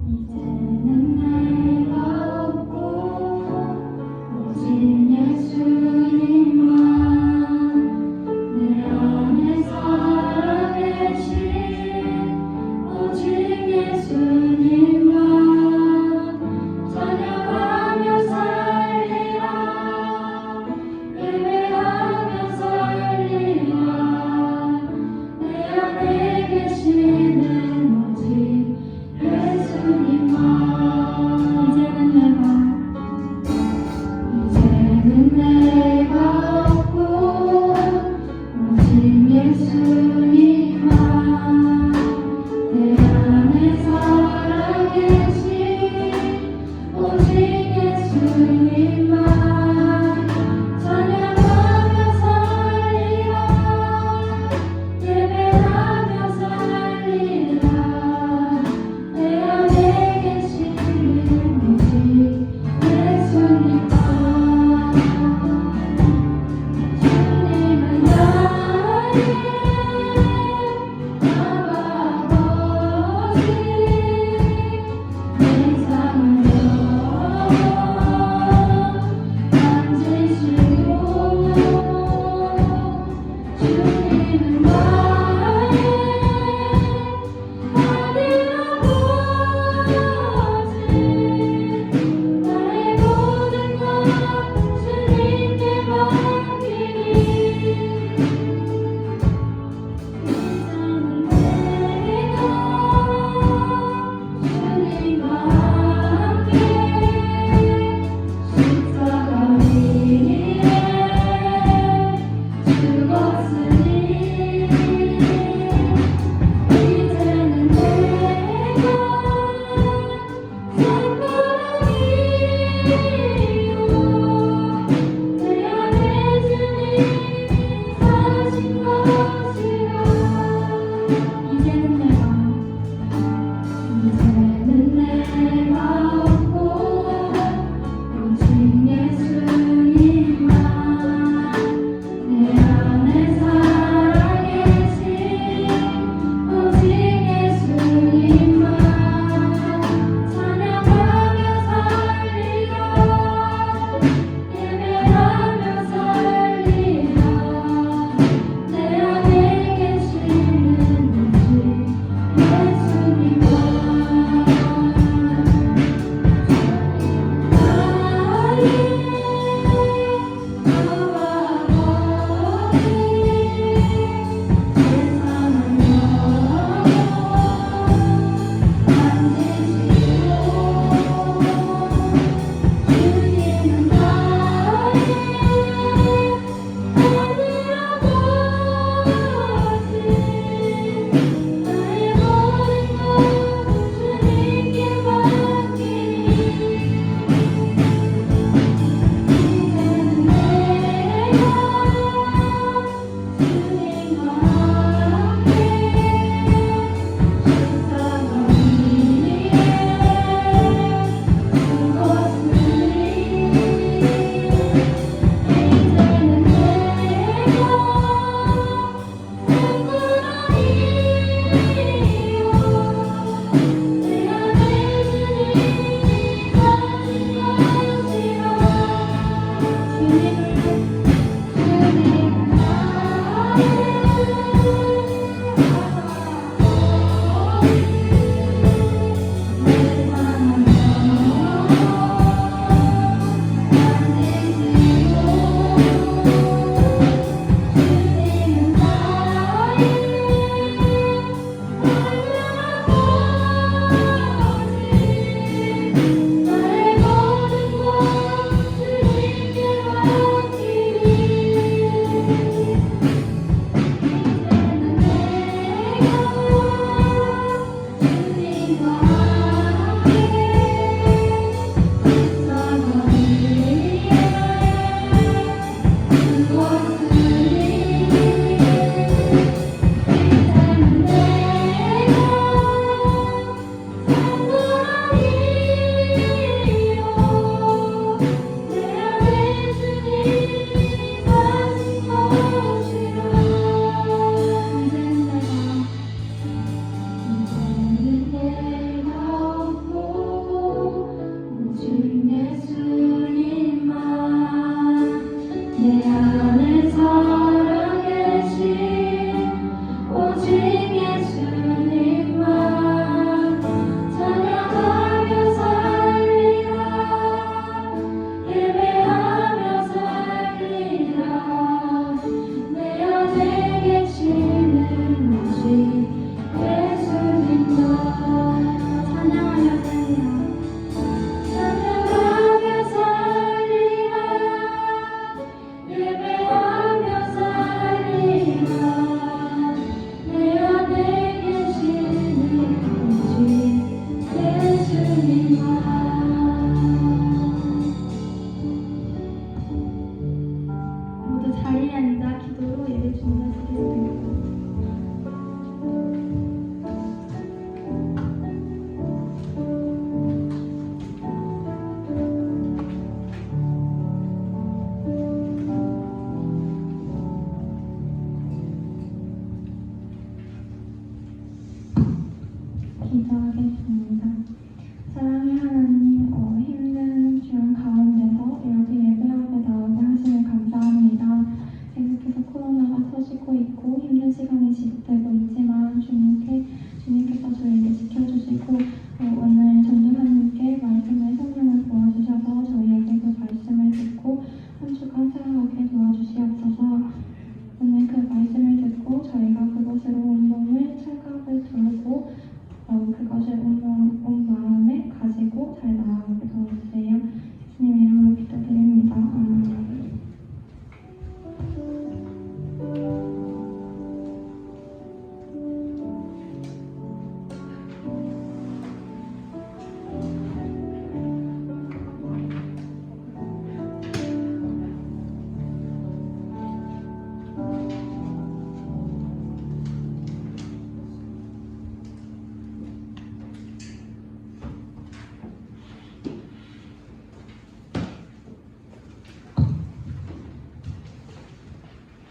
이제는 내가 없고 오직 예수님만 내 안에 살아계신 오직 예수님만 찬양하며 살리라 예배하며 살리라 내 안에 계시는 오직 예수님만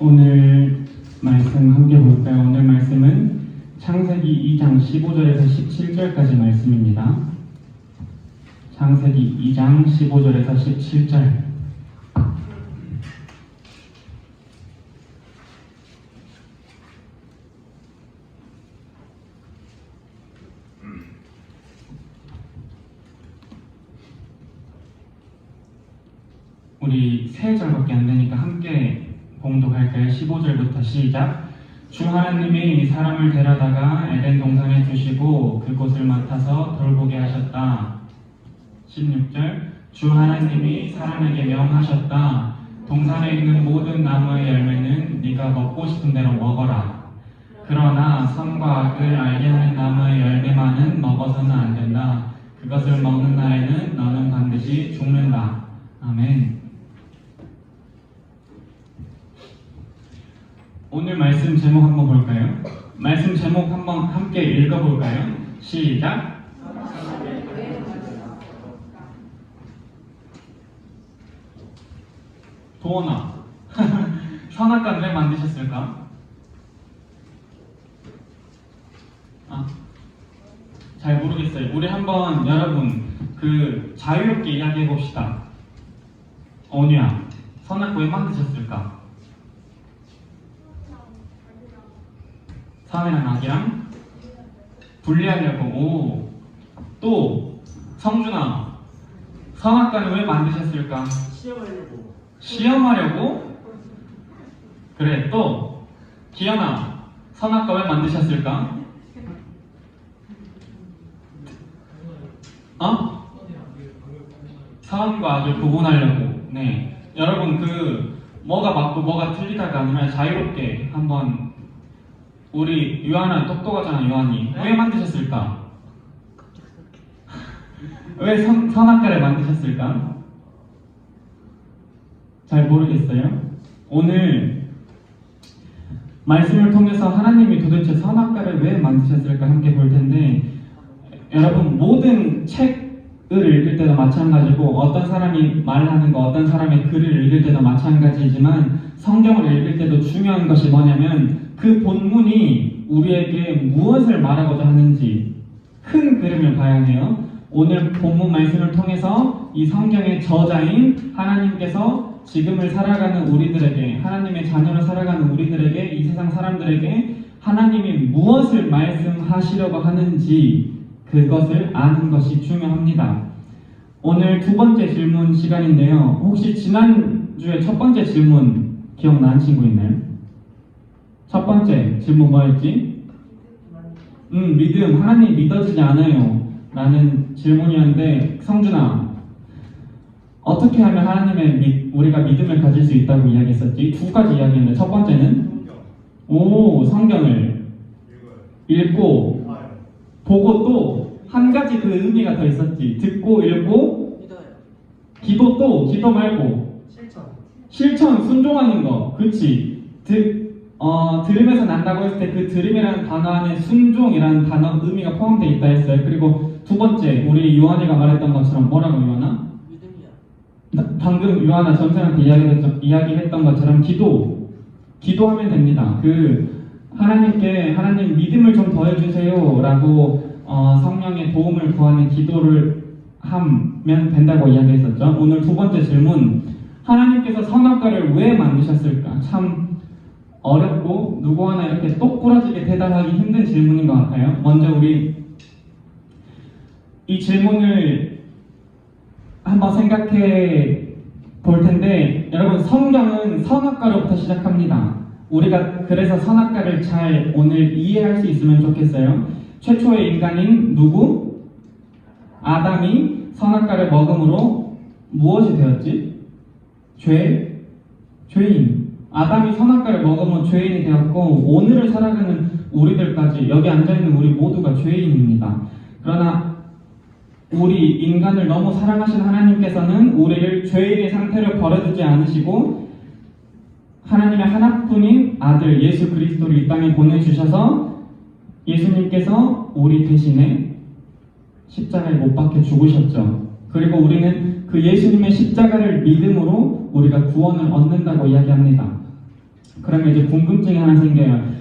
오늘 말씀 함께 볼까요? 오늘 말씀은 창세기 2장 15절에서 17절까지 말씀입니다. 창세기 2장 15절에서 17절. 우리 세 절밖에 안 되니까 함께 봉독할까요? 15절부터 시작. 주 하나님이 사람을 데려다가 에덴 동산에 두시고 그곳을 맡아서 돌보게 하셨다. 16절. 주 하나님이 사람에게 명하셨다. 동산에 있는 모든 나무의 열매는 네가 먹고 싶은 대로 먹어라. 그러나 선과 악을 알게 하는 나무의 열매만은 먹어서는 안 된다. 그것을 먹는 날에는 너는 반드시 죽는다. 아멘. 오늘 말씀 제목 한번 볼까요? 말씀 제목 한번 함께 읽어볼까요? 시작! 도원아, 선악과는 왜 만드셨을까? 잘 모르겠어요. 우리 한번 여러분 자유롭게 이야기해 봅시다. 언유야, 선악과 왜 만드셨을까? 사회랑 악이랑 분리하려고. 또 성준아, 선악과는 왜 만드셨을까? 시험하려고? 그래. 또 기현아, 선악과 왜 만드셨을까? 선과 악을 구분하려고. 네, 여러분 뭐가 맞고 뭐가 틀리다가 아니라 자유롭게 한번. 우리 유한아 똑똑하잖아. 유한이 왜 만드셨을까? 왜 선악과를 만드셨을까? 잘 모르겠어요. 오늘 말씀을 통해서 하나님이 도대체 선악과를 왜 만드셨을까 함께 볼 텐데, 여러분 모든 책을 읽을 때도 마찬가지고 어떤 사람이 말하는 거, 어떤 사람의 글을 읽을 때도 마찬가지지만 성경을 읽을 때도 중요한 것이 뭐냐면 그 본문이 우리에게 무엇을 말하고자 하는지 큰 그림을 봐야 해요. 오늘 본문 말씀을 통해서 이 성경의 저자인 하나님께서 지금을 살아가는 우리들에게, 하나님의 자녀로 살아가는 우리들에게, 이 세상 사람들에게 하나님이 무엇을 말씀하시려고 하는지 그것을 아는 것이 중요합니다. 오늘 두 번째 질문 시간인데요. 혹시 지난주에 첫 번째 질문 기억나는 친구 있나요? 첫 번째 질문 뭐였지? 믿음, 하나님 믿어지지 않아요 라는 질문이었는데, 성준아, 어떻게 하면 우리가 믿음을 가질 수 있다고 이야기했었지? 두 가지 이야기했는데, 첫 번째는 성경을 읽고 보고, 또 한 가지 그 의미가 더 있었지. 듣고 읽고 기도, 기도 말고 실천, 순종하는 거. 그치? 들음에서 난다고 했을 때 그 들음이라는 단어 안에 순종이라는 단어 의미가 포함되어 있다 했어요. 그리고 두 번째, 우리 요한이가 말했던 것처럼 뭐라고, 요한아? 믿음이야. 방금 요한아 전생한테 이야기했던 것처럼 기도하면 됩니다. 하나님 믿음을 좀 더해주세요 라고 성령의 도움을 구하는 기도를 하면 된다고 이야기했었죠. 오늘 두 번째 질문, 하나님께서 선악과를 왜 만드셨을까? 참 어렵고 누구 하나 이렇게 똑부러지게 대답하기 힘든 질문인 것 같아요. 먼저 우리 이 질문을 한번 생각해 볼 텐데, 여러분 성경은 선악과로부터 시작합니다. 우리가 그래서 선악과를 잘 오늘 이해할 수 있으면 좋겠어요. 최초의 인간인 누구? 아담이 선악과를 먹음으로 무엇이 되었지? 죄인. 아담이 선악과를 먹으면 죄인이 되었고, 오늘을 살아가는 우리들까지, 여기 앉아있는 우리 모두가 죄인입니다. 그러나 우리 인간을 너무 사랑하신 하나님께서는 우리를 죄인의 상태로 버려두지 않으시고 하나님의 하나뿐인 아들 예수 그리스도를 이 땅에 보내주셔서 예수님께서 우리 대신에 십자가에 못 박혀 죽으셨죠. 그리고 우리는 그 예수님의 십자가를 믿음으로 우리가 구원을 얻는다고 이야기합니다. 그러면 이제 궁금증이 하나 생겨요.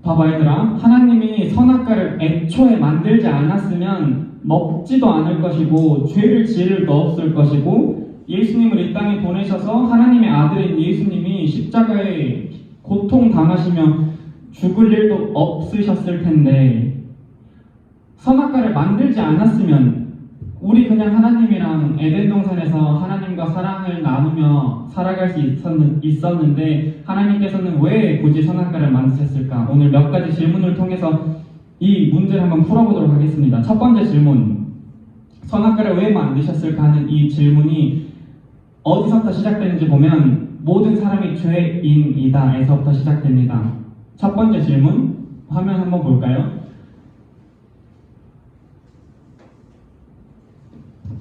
봐봐 얘들아, 하나님이 선악과를 애초에 만들지 않았으면 먹지도 않을 것이고 죄를 지을 일도 없을 것이고 예수님을 이 땅에 보내셔서 하나님의 아들인 예수님이 십자가에 고통당하시며 죽을 일도 없으셨을 텐데 선악과를 만들지 않았으면 우리 그냥 하나님이랑 에덴 동산에서 하나님과 사랑을 나누며 살아갈 수 있었는데 하나님께서는 왜 굳이 선악과를 만드셨을까? 오늘 몇 가지 질문을 통해서 이 문제를 한번 풀어보도록 하겠습니다. 첫 번째 질문, 선악과를 왜 만드셨을까 하는 이 질문이 어디서부터 시작되는지 보면 모든 사람이 죄인이다 에서부터 시작됩니다. 첫 번째 질문, 화면 한번 볼까요?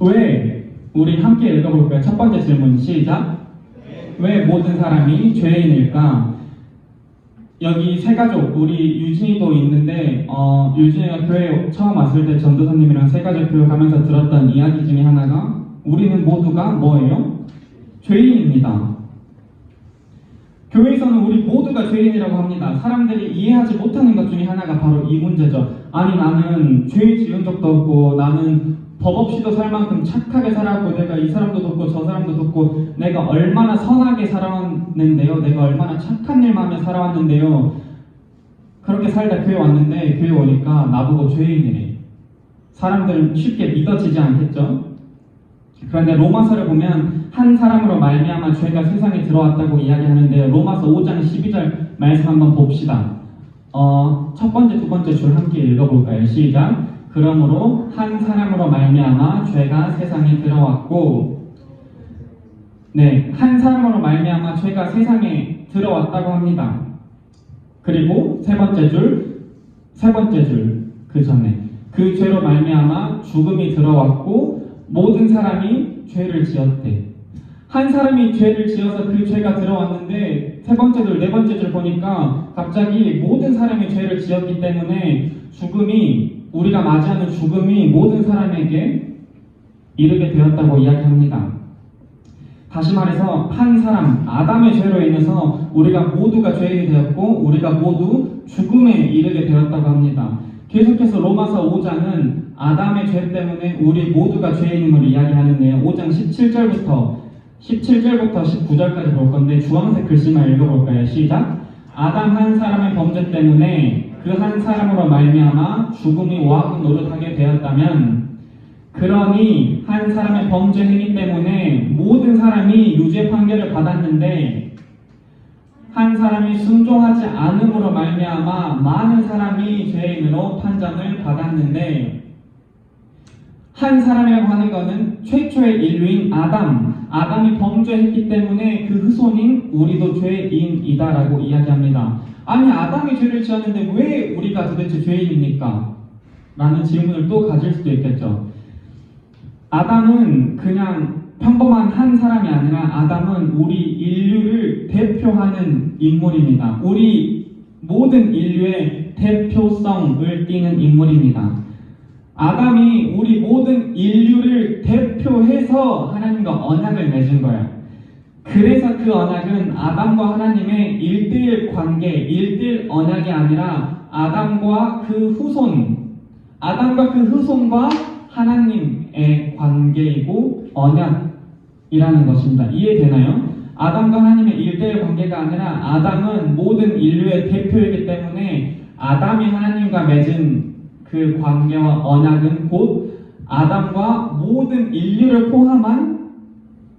왜? 우리 함께 읽어볼까요? 첫 번째 질문 시작. 왜 모든 사람이 죄인일까? 여기 세 가족, 우리 유진이도 있는데 유진이가 교회 처음 왔을 때 전도사님이랑 세 가족 교회 가면서 들었던 이야기 중에 하나가 우리는 모두가 뭐예요? 죄인입니다. 교회에서는 우리 모두가 죄인이라고 합니다. 사람들이 이해하지 못하는 것 중에 하나가 바로 이 문제죠. 아니 나는 죄 지은 적도 없고 나는 법 없이도 살 만큼 착하게 살았고 내가 이 사람도 돕고 저 사람도 돕고 내가 얼마나 선하게 살아왔는데요. 내가 얼마나 착한 일만 하며 살아왔는데요. 그렇게 살다 교회 왔는데 교회 오니까 나보고 죄인이래. 사람들은 쉽게 믿어지지 않겠죠? 그런데 로마서를 보면 한 사람으로 말미암아 죄가 세상에 들어왔다고 이야기하는데요. 로마서 5장 12절 말씀 한번 봅시다. 첫 번째, 두 번째 줄 함께 읽어볼까요? 시작. 그러므로 한 사람으로 말미암아 죄가 세상에 들어왔고, 네, 한 사람으로 말미암아 죄가 세상에 들어왔다고 합니다. 그리고 세 번째 줄 그 전에 그 죄로 말미암아 죽음이 들어왔고 모든 사람이 죄를 지었대. 한 사람이 죄를 지어서 그 죄가 들어왔는데 세 번째 줄, 네 번째 줄 보니까 갑자기 모든 사람이 죄를 지었기 때문에 우리가 맞이하는 죽음이 모든 사람에게 이르게 되었다고 이야기합니다. 다시 말해서 한 사람, 아담의 죄로 인해서 우리가 모두가 죄인이 되었고 우리가 모두 죽음에 이르게 되었다고 합니다. 계속해서 로마서 5장은 아담의 죄 때문에 우리 모두가 죄인임을 이야기하는데요. 5장 17절부터 19절까지 볼 건데 주황색 글씨만 읽어볼까요? 시작. 아담 한 사람의 범죄 때문에 그 한 사람으로 말미암아 죽음이 왕 노릇하게 되었다면 그러니 한 사람의 범죄 행위 때문에 모든 사람이 유죄 판결을 받았는데 한 사람이 순종하지 않음으로 말미암아 많은 사람이 죄인으로 판정을 받았는데 한 사람이라고 하는 것은 최초의 인류인 아담이 범죄했기 때문에 그 후손인 우리도 죄인이다라고 이야기합니다. 아니 아담이 죄를 지었는데 왜 우리가 도대체 죄인입니까? 라는 질문을 또 가질 수도 있겠죠. 아담은 그냥 평범한 한 사람이 아니라 아담은 우리 인류를 대표하는 인물입니다. 우리 모든 인류의 대표성을 띠는 인물입니다. 아담이 우리 모든 인류를 대표해서 하나님과 언약을 맺은 거예요. 그래서 그 언약은 아담과 하나님의 1:1 관계, 1:1 언약이 아니라 아담과 그 후손과 하나님의 관계이고 언약이라는 것입니다. 이해되나요? 아담과 하나님의 1:1 관계가 아니라 아담은 모든 인류의 대표이기 때문에 아담이 하나님과 맺은 그 관계와 언약은 곧 아담과 모든 인류를 포함한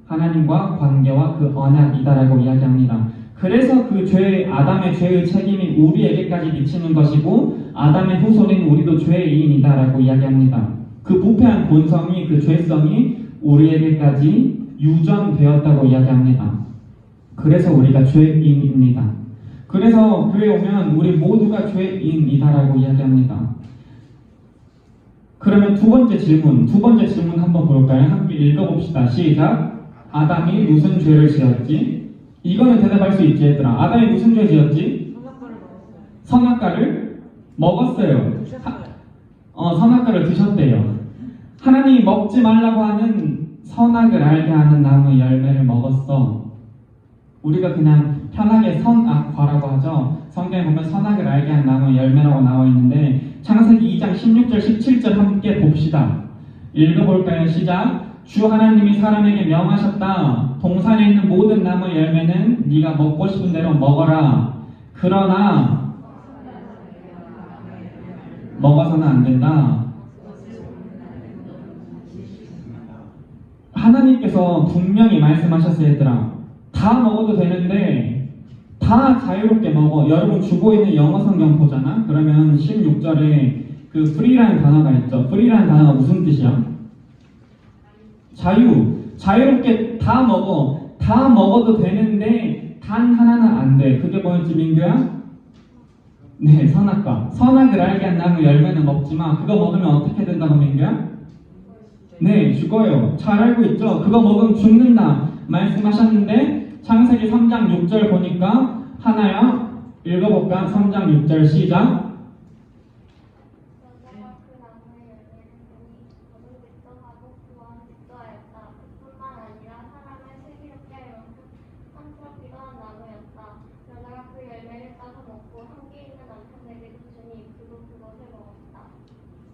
하나님과 관계와 그 언약이다라고 이야기합니다. 그래서 그 아담의 죄의 책임이 우리에게까지 미치는 것이고 아담의 후손인 우리도 죄인이다라고 이야기합니다. 그 부패한 본성이, 그 죄성이 우리에게까지 유전되었다고 이야기합니다. 그래서 우리가 죄인입니다. 그래서 교회 오면 우리 모두가 죄인이다라고 이야기합니다. 그러면 두 번째 질문 한번 볼까요? 함께 읽어봅시다. 시작. 아담이 무슨 죄를 지었지? 이거는 대답할 수 있지 얘들아. 아담이 무슨 죄 지었지? 선악과를 먹었어요. 선악과를 드셨대요. 하나님이 먹지 말라고 하는 선악을 알게 하는 나무의 열매를 먹었어. 우리가 그냥 편하게 선악과라고 하죠. 성경에 보면 선악을 알게 한 나무의 열매라고 나와 있는데 창세기 2장 16절 17절 함께 봅시다. 읽어볼까요? 시작. 주 하나님이 사람에게 명하셨다. 동산에 있는 모든 나무의 열매는 네가 먹고 싶은 대로 먹어라. 그러나 먹어서는 안 된다. 하나님께서 분명히 말씀하셨어요, 얘들아. 다 먹어도 되는데 다 자유롭게 먹어. 여러분 주고 있는 영어 성경 보잖아. 그러면 16절에 그 free라는 단어가 있죠. free라는 단어가 무슨 뜻이야? 자유롭게 다 먹어. 다 먹어도 되는데 단 하나는 안 돼. 그게 뭐였지, 민규야? 네, 선악과. 선악을 알게 한 나무 열매는 먹지 마. 그거 먹으면 어떻게 된다고, 민규야? 네, 죽어요. 잘 알고 있죠? 그거 먹으면 죽는다 말씀하셨는데 창세기 3장 6절 보니까 하나야 읽어볼까? 3장 6절 시작.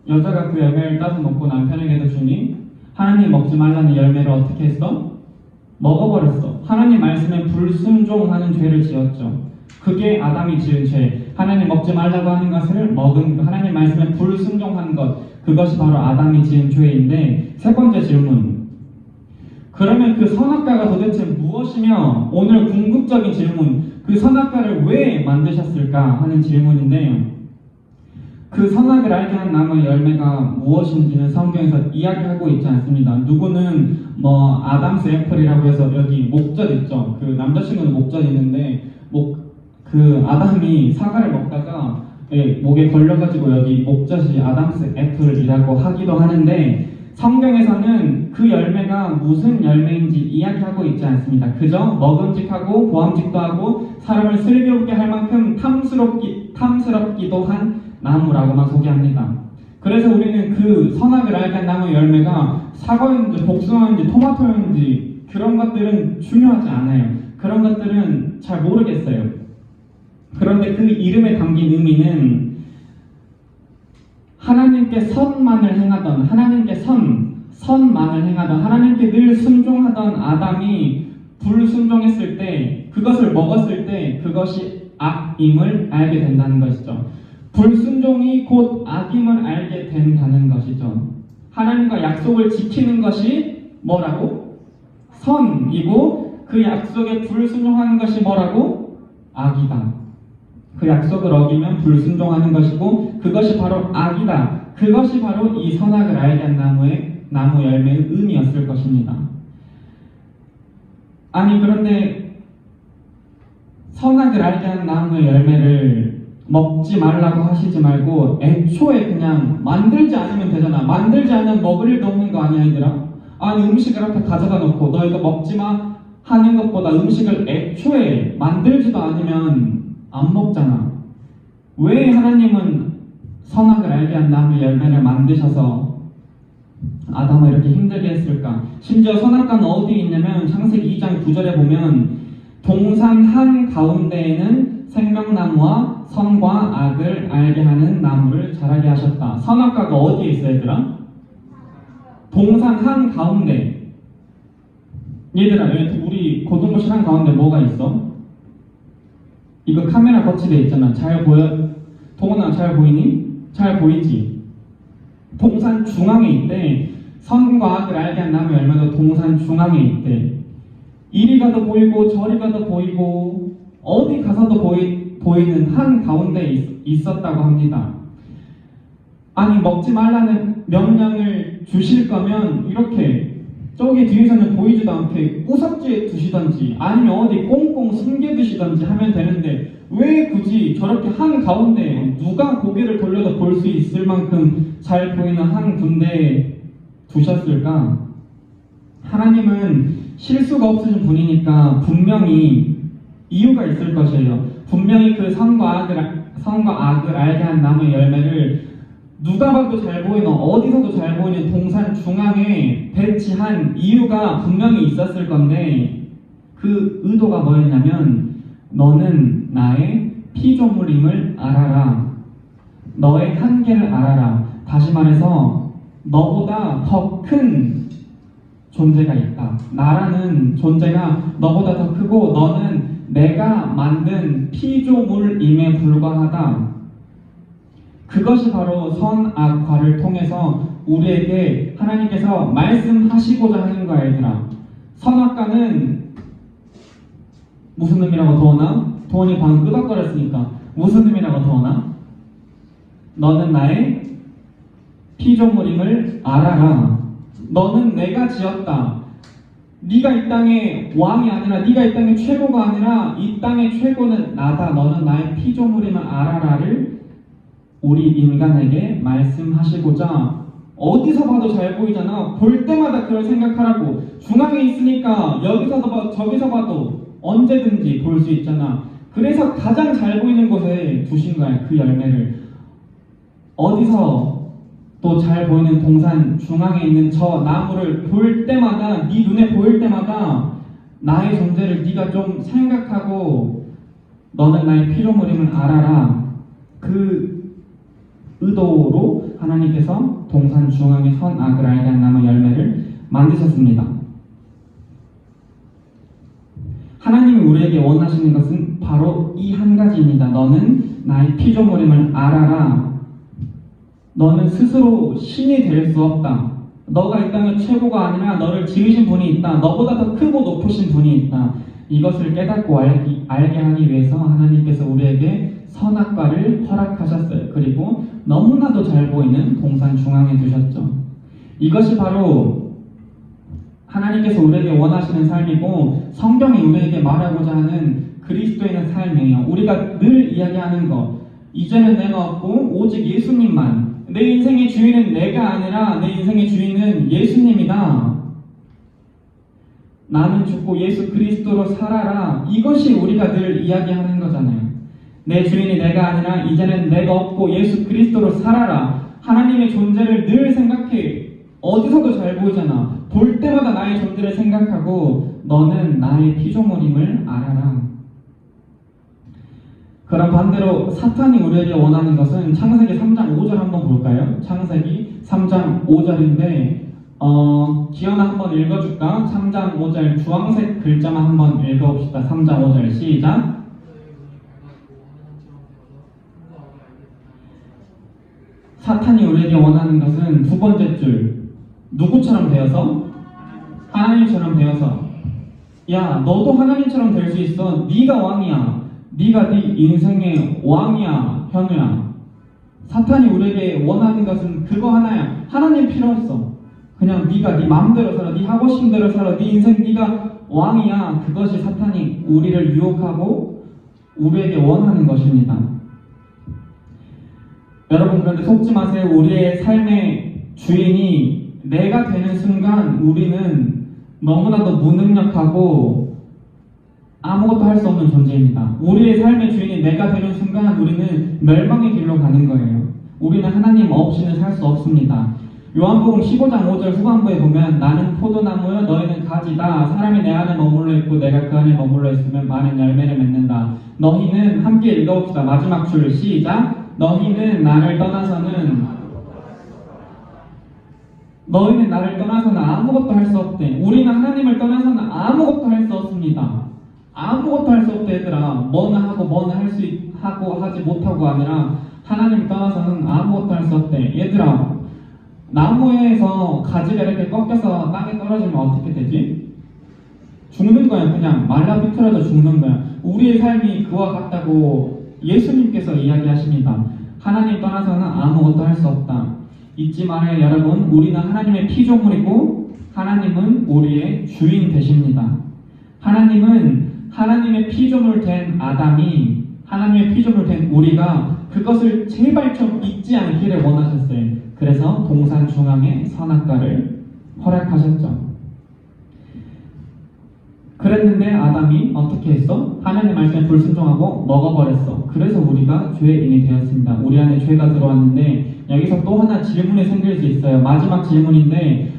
여자가 그 열매를 따서 먹고 남편에게도 주니 하나님 먹지 말라는 열매를 어떻게 했어? 먹어버렸어. 하나님 말씀에 불순종하는 죄를 지었죠. 그게 아담이 지은 죄. 하나님 먹지 말라고 하는 것을 먹은, 하나님 말씀에 불순종한 것, 그것이 바로 아담이 지은 죄인데, 세 번째 질문. 그러면 그 선악과가 도대체 무엇이며, 오늘 궁극적인 질문, 그 선악과를 왜 만드셨을까 하는 질문인데요. 그 선악을 알게 한 나무의 열매가 무엇인지는 성경에서 이야기하고 있지 않습니다. 누구는 뭐 아담스 애플이라고 해서 여기 목젖 있죠. 그 남자친구는 목젖 있는데 그 아담이 사과를 먹다가 목에 걸려가지고 여기 목젖이 아담스 애플이라고 하기도 하는데 성경에서는 그 열매가 무슨 열매인지 이야기하고 있지 않습니다. 그저 먹음직하고 보암직도 하고 사람을 슬기롭게 할 만큼 탐스럽기도 한 나무라고만 소개합니다. 그래서 우리는 그 선악을 알게 한 나무의 열매가 사과였는지 복숭아였는지 토마토였는지 그런 것들은 중요하지 않아요. 그런 것들은 잘 모르겠어요. 그런데 그 이름에 담긴 의미는 하나님께 선만을 행하던, 하나님께 선만을 행하던, 하나님께 늘 순종하던 아담이 불순종했을 때, 그것을 먹었을 때 그것이 악임을 알게 된다는 것이죠. 불순종이 곧 악임을 알게 된다는 것이죠. 하나님과 약속을 지키는 것이 뭐라고? 선이고 그 약속에 불순종하는 것이 뭐라고? 악이다. 그 약속을 어기면 불순종하는 것이고 그것이 바로 악이다. 그것이 바로 이 선악을 알게 한 나무 열매의 의미였을 것입니다. 아니 그런데 선악을 알게 한 나무의 열매를 먹지 말라고 하시지 말고 애초에 그냥 만들지 않으면 되잖아. 만들지 않으면 먹을 일도 없는 거 아니야, 얘들아? 아니 음식을 앞에 가져다 놓고 너 이거 먹지 마 하는 것보다 음식을 애초에 만들지도 않으면 안 먹잖아. 왜 하나님은 선악을 알게 한 나무의 열매를 만드셔서 아담을 이렇게 힘들게 했을까? 심지어 선악과는 어디에 있냐면 창세기 2장 9절에 보면 동산 한 가운데에는 생명나무와 선과 악을 알게 하는 나무를 자라게 하셨다. 선악과가 어디에 있어, 얘들아? 동산 한 가운데. 얘들아, 우리 고등부실 한 가운데 뭐가 있어? 이거 카메라 거치대 있잖아. 잘 보여? 동원아, 잘 보이니? 잘 보이지? 동산 중앙에 있대. 선과 악을 알게 한 나무 열매도 동산 중앙에 있대. 이리 가도 보이고 저리 가도 보이고 어디 가서도 보이는 한 가운데 있었다고 합니다. 아니 먹지 말라는 명령을 주실 거면 이렇게 저기 뒤에서는 보이지도 않게 구석지에 두시던지 아니면 어디 꽁꽁 숨겨두시던지 하면 되는데 왜 굳이 저렇게 한 가운데 누가 고개를 돌려도 볼 수 있을 만큼 잘 보이는 한 군데에 두셨을까? 하나님은 실수가 없으신 분이니까 분명히 이유가 있을 것이에요. 분명히 그 선과 악을 알게 한 나무의 열매를 누가 봐도 잘 보이는, 어디서도 잘 보이는 동산 중앙에 배치한 이유가 분명히 있었을 건데 그 의도가 뭐였냐면 너는 나의 피조물임을 알아라. 너의 한계를 알아라. 다시 말해서 너보다 더 큰 존재가 있다. 나라는 존재가 너보다 더 크고 너는 내가 만든 피조물임에 불과하다. 그것이 바로 선악과를 통해서 우리에게 하나님께서 말씀하시고자 하는 거야, 얘들아. 선악과는 무슨 의미라고 도원아? 도원이 방금 끄덕거렸으니까 무슨 의미라고 도원아? 너는 나의 피조물임을 알아라. 너는 내가 지었다. 네가 이 땅의 왕이 아니라, 네가 이 땅의 최고가 아니라 이 땅의 최고는 나다. 너는 나의 피조물임을 알아라를 우리 인간에게 말씀하시고자, 어디서 봐도 잘 보이잖아. 볼 때마다 그걸 생각하라고. 중앙에 있으니까 여기서도 봐도 저기서 봐도 언제든지 볼 수 있잖아. 그래서 가장 잘 보이는 곳에 두신 거야, 그 열매를. 어디서 또 잘 보이는 동산 중앙에 있는 저 나무를 볼 때마다, 네 눈에 보일 때마다 나의 존재를 네가 좀 생각하고 너는 나의 피조물임을 알아라. 그 의도로 하나님께서 동산 중앙에 선악을 알게 한 나무 열매를 만드셨습니다. 하나님이 우리에게 원하시는 것은 바로 이 한 가지입니다. 너는 나의 피조물임을 알아라. 너는 스스로 신이 될 수 없다. 너가 이 땅의 최고가 아니라 너를 지으신 분이 있다. 너보다 더 크고 높으신 분이 있다. 이것을 깨닫고 알게 하기 위해서 하나님께서 우리에게 선악과를 허락하셨어요. 그리고 너무나도 잘 보이는 동산 중앙에 두셨죠. 이것이 바로 하나님께서 우리에게 원하시는 삶이고 성경이 우리에게 말하고자 하는 그리스도인의 삶이에요. 우리가 늘 이야기하는 것, 이제는 내가 없고 오직 예수님만, 내 인생의 주인은 내가 아니라 내 인생의 주인은 예수님이다. 나는 죽고 예수 그리스도로 살아라. 이것이 우리가 늘 이야기하는 거잖아요. 내 주인이 내가 아니라 이제는 내가 없고 예수 그리스도로 살아라. 하나님의 존재를 늘 생각해. 어디서도 잘 보이잖아. 볼 때마다 나의 존재를 생각하고 너는 나의 피조물임을 알아라. 그럼 반대로 사탄이 우리에게 원하는 것은 창세기 3장 5절 한번 볼까요? 창세기 3장 5절인데 기현아 한번 읽어줄까? 3장 5절 주황색 글자만 한번 읽어봅시다. 3장 5절 시작. 사탄이 우리에게 원하는 것은 두 번째 줄, 누구처럼 되어서? 하나님처럼 되어서. 야, 너도 하나님처럼 될 수 있어. 네가 왕이야. 네가 네 인생의 왕이야, 현우야. 사탄이 우리에게 원하는 것은 그거 하나야. 하나님 필요 없어. 그냥 네가 네 마음대로 살아. 네 하고 싶은 대로 살아. 네 인생 네가 왕이야. 그것이 사탄이 우리를 유혹하고 우리에게 원하는 것입니다. 여러분, 그런데 속지 마세요. 우리의 삶의 주인이 내가 되는 순간 우리는 너무나도 무능력하고 아무것도 할 수 없는 존재입니다. 우리의 삶의 주인이 내가 되는 순간 우리는 멸망의 길로 가는 거예요. 우리는 하나님 없이는 살 수 없습니다. 요한복음 15장 5절 후반부에 보면 나는 포도나무요 너희는 가지다. 사람이 내 안에 머물러 있고 내가 그 안에 머물러 있으면 많은 열매를 맺는다. 너희는 함께 읽어봅시다. 마지막 줄 시작. 너희는 나를 떠나서는 아무것도 할 수 없대. 우리는 하나님을 떠나서는 아무것도 할 수 없습니다. 아무것도 할 수 없대, 얘들아. 뭐는 하고 뭐는 할 수 하고 하지 못하고 아니라 하나님을 떠나서는 아무것도 할 수 없대. 얘들아, 나무에서 가지가 이렇게 꺾여서 땅에 떨어지면 어떻게 되지? 죽는 거야. 그냥 말라 비틀어져 죽는 거야. 우리의 삶이 그와 같다고 예수님께서 이야기하십니다. 하나님 떠나서는 아무것도 할 수 없다. 잊지 말아요, 여러분. 우리는 하나님의 피조물이고 하나님은 우리의 주인 되십니다. 하나님은 하나님의 피조물 된 아담이, 하나님의 피조물 된 우리가 그것을 제발 좀 잊지 않기를 원하셨어요. 그래서 동산 중앙에 선악과를 허락하셨죠. 그랬는데 아담이 어떻게 했어? 하나님 말씀에 불순종하고 먹어버렸어. 그래서 우리가 죄인이 되었습니다. 우리 안에 죄가 들어왔는데 여기서 또 하나 질문이 생길 수 있어요. 마지막 질문인데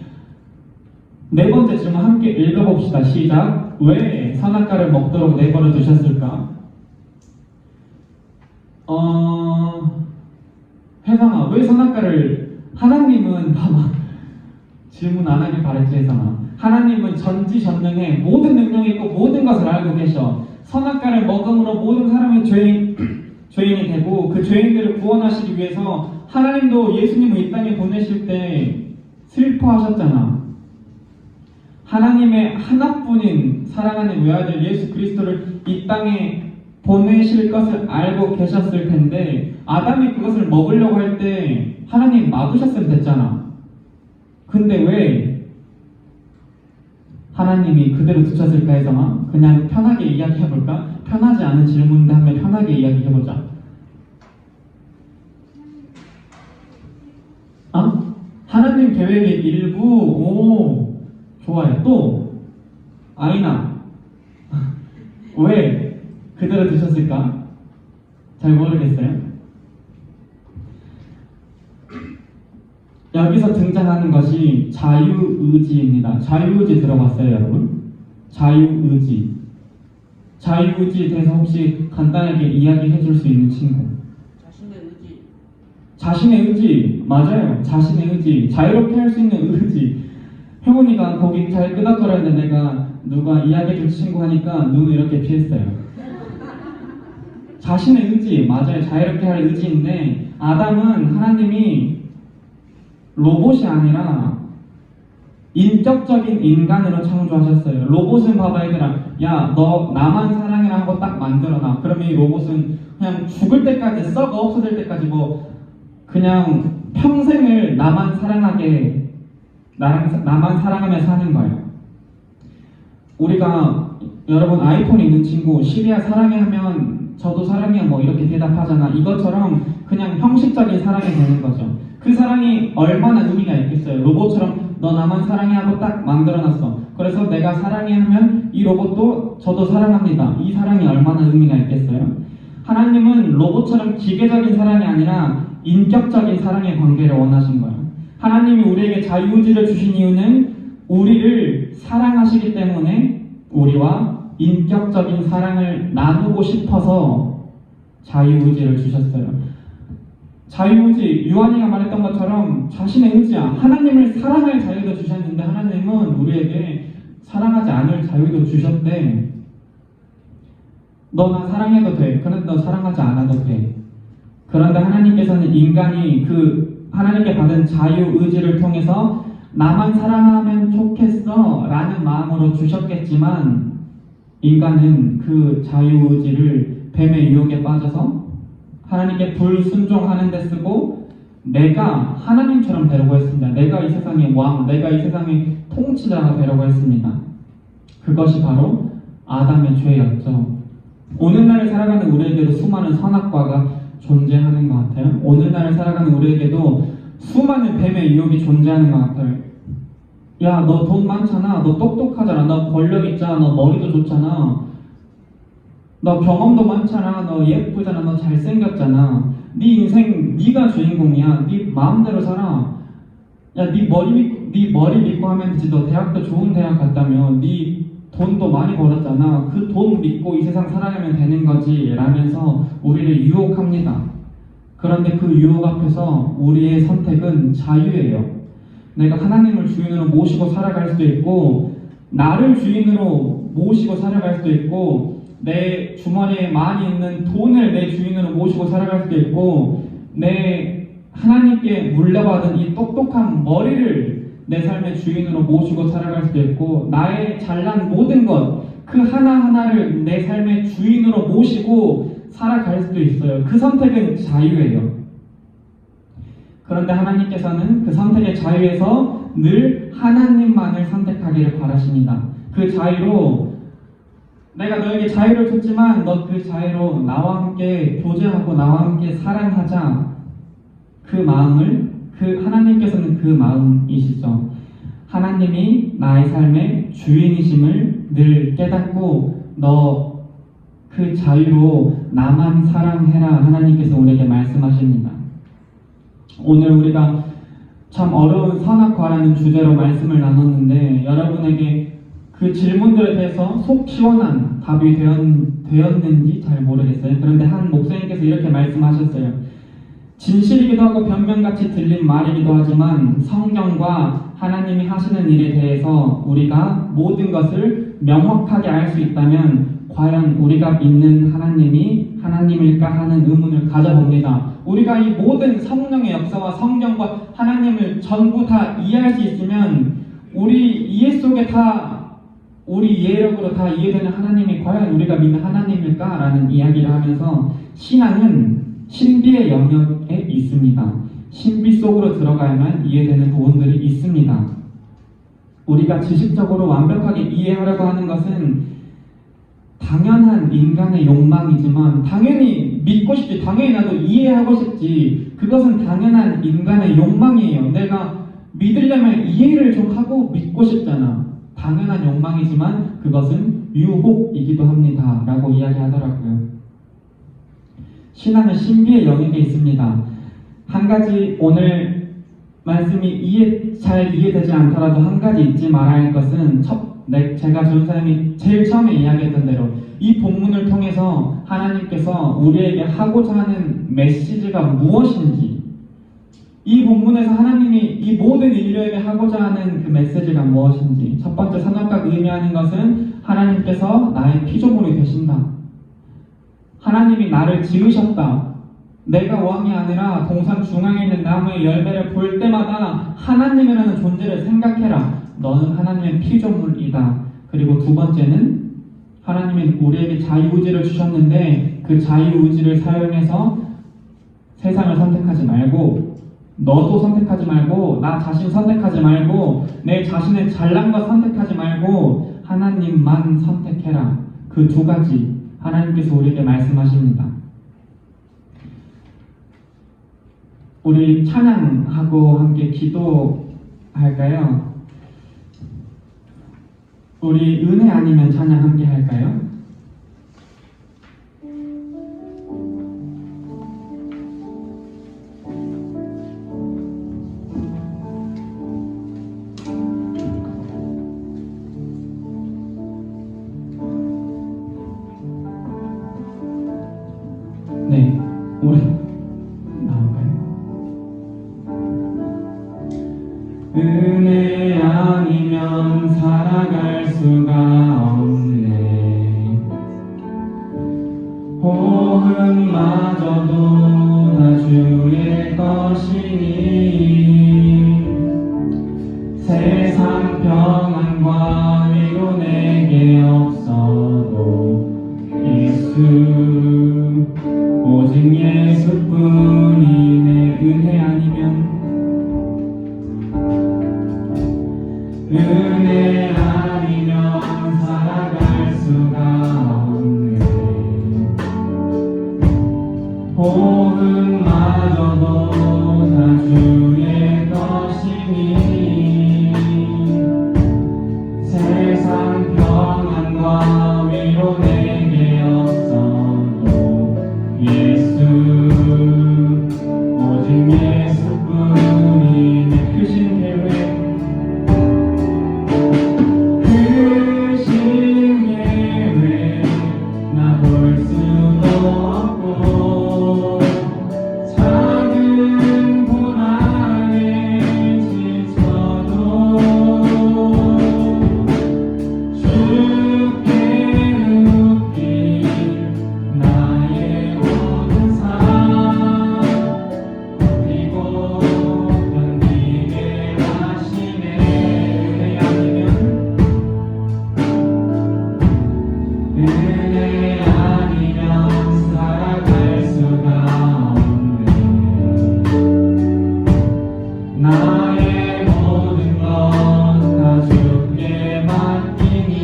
네 번째 질문 함께 읽어봅시다. 시작. 왜 선악과를 먹도록 내버려 두셨을까? 혜성아, 왜 선악과를 하나님은 봐봐. 질문 안 하길 바랬지, 혜성아. 하나님은 전지전능해 모든 능력이 있고 모든 것을 알고 계셔. 선악과를 먹음으로 모든 사람이 죄인이 되고 그 죄인들을 구원하시기 위해서 하나님도 예수님을 이 땅에 보내실 때 슬퍼하셨잖아. 하나님의 하나뿐인 사랑하는 외아들 예수 그리스도를 이 땅에 보내실 것을 알고 계셨을 텐데 아담이 그것을 먹으려고 할 때 하나님 막으셨으면 됐잖아. 근데 왜 하나님이 그대로 두셨을까 해서 그냥 편하게 이야기해볼까? 편하지 않은 질문인데 한번 편하게 이야기해보자. 하나님 계획의 일부. 오, 좋아요. 또 아이나 왜 그대로 두셨을까? 잘 모르겠어요. 여기서 등장하는 것이 자유의지입니다. 자유의지 들어봤어요, 여러분? 자유의지. 자유의지에 대해서 혹시 간단하게 이야기해 줄 수 있는 친구? 자신의 의지. 자신의 의지. 맞아요. 자신의 의지. 자유롭게 할 수 있는 의지. 혜원이가 거기 잘 끄덕거렸는데 내가 누가 이야기해 줄 친구 하니까 눈을 이렇게 피했어요. 자신의 의지. 맞아요. 자유롭게 할 의지인데 아담은 하나님이 로봇이 아니라 인격적인 인간으로 창조하셨어요. 로봇은 봐봐 얘들아, 야 너 나만 사랑해라 하고 딱 만들어놔. 그러면 이 로봇은 그냥 죽을 때까지 썩어 없어질 때까지 뭐 그냥 평생을 나만 사랑하게 나만 사랑하며 사는 거예요. 우리가 여러분 아이폰 있는 친구 시리아 사랑해 하면 저도 사랑해 뭐 이렇게 대답하잖아. 이것처럼 그냥 형식적인 사랑이 되는 거죠. 그 사랑이 얼마나 의미가 있겠어요. 로봇처럼 너 나만 사랑해 하고 딱 만들어놨어. 그래서 내가 사랑해 하면 이 로봇도 저도 사랑합니다. 이 사랑이 얼마나 의미가 있겠어요. 하나님은 로봇처럼 기계적인 사랑이 아니라 인격적인 사랑의 관계를 원하신 거예요. 하나님이 우리에게 자유의지를 주신 이유는 우리를 사랑하시기 때문에 우리와 인격적인 사랑을 나누고 싶어서 자유의지를 주셨어요. 자유의지, 유한이가 말했던 것처럼 자신의 의지야. 하나님을 사랑할 자유도 주셨는데 하나님은 우리에게 사랑하지 않을 자유도 주셨대. 너 나 사랑해도 돼. 그런데 너 사랑하지 않아도 돼. 그런데 하나님께서는 인간이 그 하나님께 받은 자유의지를 통해서 나만 사랑하면 좋겠어 라는 마음으로 주셨겠지만 인간은 그 자유의지를 뱀의 유혹에 빠져서 하나님께 불순종하는 데 쓰고 내가 하나님처럼 되려고 했습니다. 내가 이 세상의 왕, 내가 이 세상의 통치자가 되려고 했습니다. 그것이 바로 아담의 죄였죠. 오늘날을 살아가는 우리에게도 수많은 선악과가 존재하는 것 같아요. 오늘날을 살아가는 우리에게도 수많은 뱀의 유혹이 존재하는 것 같아요. 야, 너 돈 많잖아. 너 똑똑하잖아. 너 권력 있잖아. 너 머리도 좋잖아. 너 경험도 많잖아. 너 예쁘잖아. 너 잘생겼잖아. 네 인생 네가 주인공이야. 네 마음대로 살아. 야, 네 머리 믿고 하면 되지. 너 대학도 좋은 대학 갔다며. 네 돈도 많이 벌었잖아. 그 돈 믿고 이 세상 살아가면 되는 거지 라면서 우리를 유혹합니다. 그런데 그 유혹 앞에서 우리의 선택은 자유예요. 내가 하나님을 주인으로 모시고 살아갈 수도 있고 나를 주인으로 모시고 살아갈 수도 있고 내 주머니에 많이 있는 돈을 내 주인으로 모시고 살아갈 수도 있고 내 하나님께 물려받은 이 똑똑한 머리를 내 삶의 주인으로 모시고 살아갈 수도 있고 나의 잘난 모든 것 그 하나하나를 내 삶의 주인으로 모시고 살아갈 수도 있어요. 그 선택은 자유예요. 그런데 하나님께서는 그 선택의 자유에서 늘 하나님만을 선택하기를 바라십니다. 그 자유로 내가 너에게 자유를 줬지만 너 그 자유로 나와 함께 교제하고 나와 함께 사랑하자. 그 마음을 하나님께서는 그 마음이시죠. 하나님이 나의 삶의 주인이심을 늘 깨닫고 너 그 자유로 나만 사랑해라 하나님께서 우리에게 말씀하십니다. 오늘 우리가 참 어려운 선악과라는 주제로 말씀을 나눴는데 여러분에게 그 질문들에 대해서 속 시원한 답이 되었는지 잘 모르겠어요. 그런데 한 목사님께서 이렇게 말씀하셨어요. 진실이기도 하고 변명같이 들린 말이기도 하지만 성경과 하나님이 하시는 일에 대해서 우리가 모든 것을 명확하게 알 수 있다면 과연 우리가 믿는 하나님이 하나님일까 하는 의문을 가져봅니다. 우리가 이 모든 성령의 역사와 성경과 하나님을 전부 다 이해할 수 있으면 우리 이해 속에 우리 이해력으로 다 이해되는 하나님이 과연 우리가 믿는 하나님일까? 라는 이야기를 하면서 신앙은 신비의 영역에 있습니다. 신비 속으로 들어가야만 이해되는 부분들이 있습니다. 우리가 지식적으로 완벽하게 이해하려고 하는 것은 당연한 인간의 욕망이지만 당연히 믿고 싶지, 당연히 나도 이해하고 싶지, 그것은 당연한 인간의 욕망이에요. 내가 믿으려면 이해를 좀 하고 믿고 싶잖아. 당연한 욕망이지만 그것은 유혹이기도 합니다. 라고 이야기하더라고요. 신앙은 신비의 영역에 있습니다. 한 가지 오늘 말씀이 잘 이해되지 않더라도 한 가지 잊지 말아야 할 것은 제가 전사님이 제일 처음에 이야기했던 대로 이 본문을 통해서 하나님께서 우리에게 하고자 하는 메시지가 무엇인지, 이 본문에서 하나님이 이 모든 인류에게 하고자 하는 그 메시지가 무엇인지, 첫 번째 선악과가 의미하는 것은 하나님께서 나의 피조물이 되신다. 하나님이 나를 지으셨다. 내가 왕이 아니라 동산 중앙에 있는 나무의 열매를 볼 때마다 하나님이라는 존재를 생각해라. 너는 하나님의 피조물이다. 그리고 두 번째는 하나님은 우리에게 자유의지를 주셨는데 그 자유의지를 사용해서 세상을 선택하지 말고, 너도 선택하지 말고, 나 자신 선택하지 말고, 내 자신의 잘난 것 선택하지 말고 하나님만 선택해라. 그 두 가지 하나님께서 우리에게 말씀하십니다. 우리 찬양하고 함께 기도할까요? 우리 은혜 아니면 찬양 함께 할까요? 네, 우리 나올까요? 은혜 아니면 살아갈 수가 없네. 호흡마저도 다 주의 것이니 세상 평안과 위로 내게 없어도 예수, 오직 예수뿐이 내 은혜 아니면, 은혜 아니면 살아갈 수가 없네. 호흡마저도 다 주의 것이니 세상 평안과 위로 내게 없어도 예수, 오직 예수뿐이 내 크신 계획, 크신 계획 나 볼 수도 없고 작은 고난에 지쳐도 주께 눕기 나의 모든 삶 버티고 견디게 하시네. 은혜 아니면, 은혜 아니면 살아갈 수가 없네. 나의 모든 것 다 주께 맡기니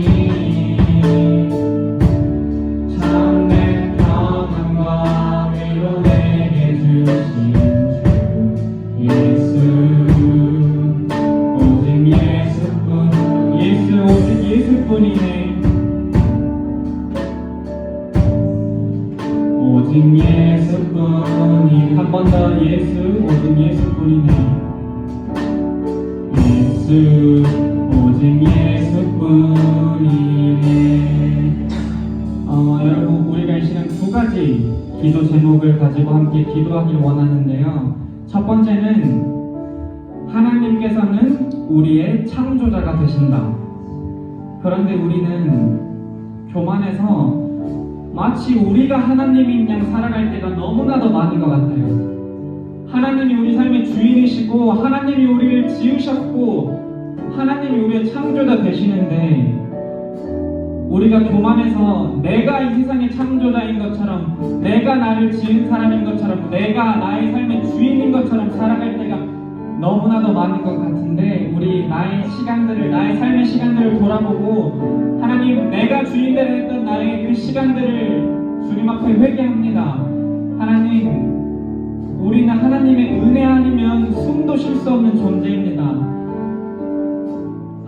참된 평안과 위로 내게 주신 주 예수, 오직 예수뿐, 예수, 오직 예수뿐이네. 오직 예수뿐이, 한 번 더 예수, 오직 예수뿐이네. 예수, 오직 예수뿐 주제를 가지고 함께 기도하길 원하는데요. 첫 번째는 하나님께서는 우리의 창조자가 되신다. 그런데 우리는 교만해서 마치 우리가 하나님인 양 살아갈 때가 너무나도 많은 것 같아요. 하나님이 우리 삶의 주인이시고 하나님이 우리를 지으셨고 하나님이 우리의 창조자 되시는데 우리가 교만해서 내가 이 세상의 창조자인 것처럼 내가 나를 지은 사람인 것처럼 내가 나의 삶의 주인인 것처럼 살아갈 때가 너무나도 많은 것 같은데 우리 나의 삶의 시간들을 돌아보고 하나님 내가 주인되려 했던 나의 그 시간들을 주님 앞에 회개합니다. 하나님 우리는 하나님의 은혜 아니면 숨도 쉴 수 없는 존재입니다.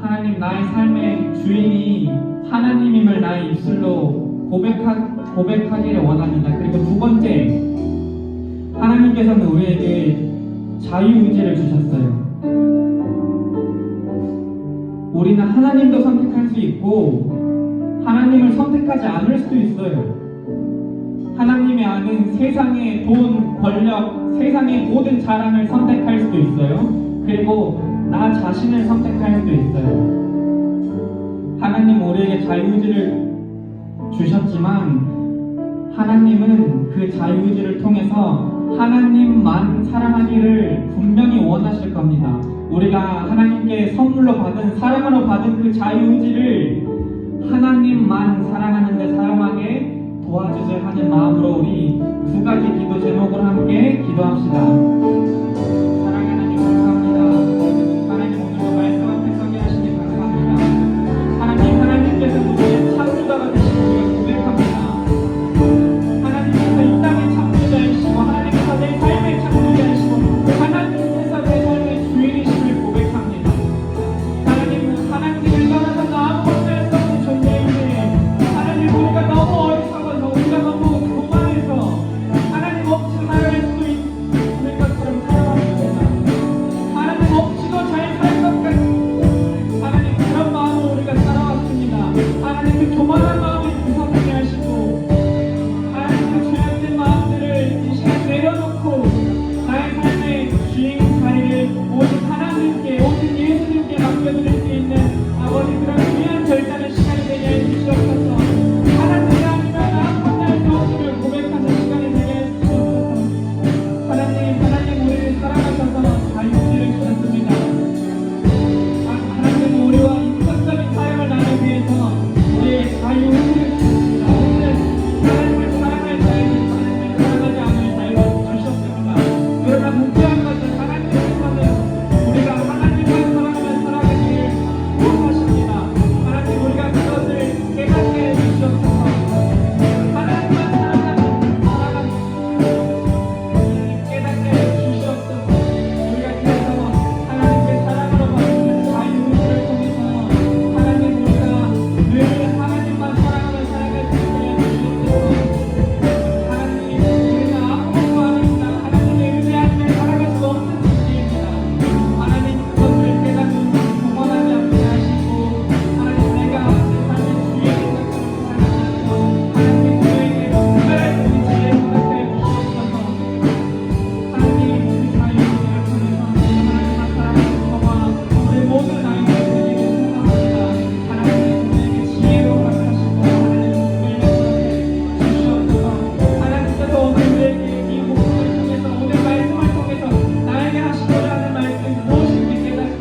하나님 나의 삶의 주인이 하나님임을 나의 입술로 고백하기를 원합니다. 그리고 두 번째, 하나님께서는 우리에게 자유의지를 주셨어요. 우리는 하나님도 선택할 수 있고 하나님을 선택하지 않을 수도 있어요. 하나님이 아는 세상의 돈, 권력, 세상의 모든 자랑을 선택할 수도 있어요. 그리고 나 자신을 선택할 수도 있어요. 하나님 우리에게 자유의지를 주셨지만 하나님은 그 자유의지를 통해서 하나님만 사랑하기를 분명히 원하실 겁니다. 우리가 하나님께 선물로 받은, 사랑으로 받은 그 자유의지를 하나님만 사랑하는 데 사용하게 도와주세요 하는 마음으로 우리 두 가지 기도 제목을 함께 기도합시다. 사랑하는 하나님 감사합니다. 하나님 오늘도 말씀 앞에 서게 하시니 감사합니다. 하나님께서 우리의 창조자가 되신 우리가 고백합니다. 하나님께서 이 땅의 창조자이시고 하나님께서 내 삶의 창조자이시고 하나님께서 내 삶의 주인이심을 고백합니다. 하나님은 하나님을 떠나서 아무것도 할 수 없는 존재인데 하나님 우리가 너무 어리석어서 우리가 너무 교만해서 하나님 없이 살아갈 수 있는 것처럼 살아왔습니다. 하나님 없이도 잘 살 것 같은 하나님 그런 마음으로 우리가 살아왔습니다. 하나님 그 교만한 마음을 무섭게 하시고 하나님 그 죄악된 마음들을 이 시간 내려놓고 나의 삶의 주인 자리를 오직 하나님께 오직 예수님께 맡겨드릴 수 있는 아버지 그런 귀한 결단의 시간이 되게 해주시옵소서. 하나님 아니면 아무것도 할 수 없음을 고백하는 시간이 되게 해주시옵소서. 하나님 우리를 사랑하셔서 자유의지를 주셨습니다. 하나님 우리와 인격적인 사역을 나누기 위해서 우리의 자유의지를 주셨습니다. 우리는 하나님을 사랑할 자유를 하나님을 사랑하지 않을 자유를 주셨습니다. 그러나 분명한 것은 하나님께서는 우리가 하나님만 사랑하면 살아가기를 원하십니다. 하나님 우리가 그것을 깨닫게 해주시옵소서. 하나님만 사랑하는 깨닫게 해주시옵소서. 우리가 그래서 하나님의 사랑으로 받는 자유의지를 통해서 하나님 우리가 늘 하나님만 사랑하며 살아갈 수 있게 해주시옵소서. 하나님 우리는 아무것도 아닙니다. 하나님의 은혜 아니면 살아갈 수 없는 존재입니다. 하나님 그것을 깨닫는 교만하지 않게 하시고 하나님 내가 내 삶의 주인인 것처럼 살아가며 하나님 그에게 특별한 의지를 허락해 주시옵소서. 하나님 그 자유의지를 통해서 하나님만 사랑하는 저와 우리 모든 아이들을 드리는 축원합니다. 하나님 우리에게 지혜로 허락하시고 하나님 특별히 주시옵소서. 하나님께서 오늘 우리에게 이 목소리를 통해서 오늘 말씀을 통해서 나에게 하시고자 하는 말씀 무엇인지 깨닫고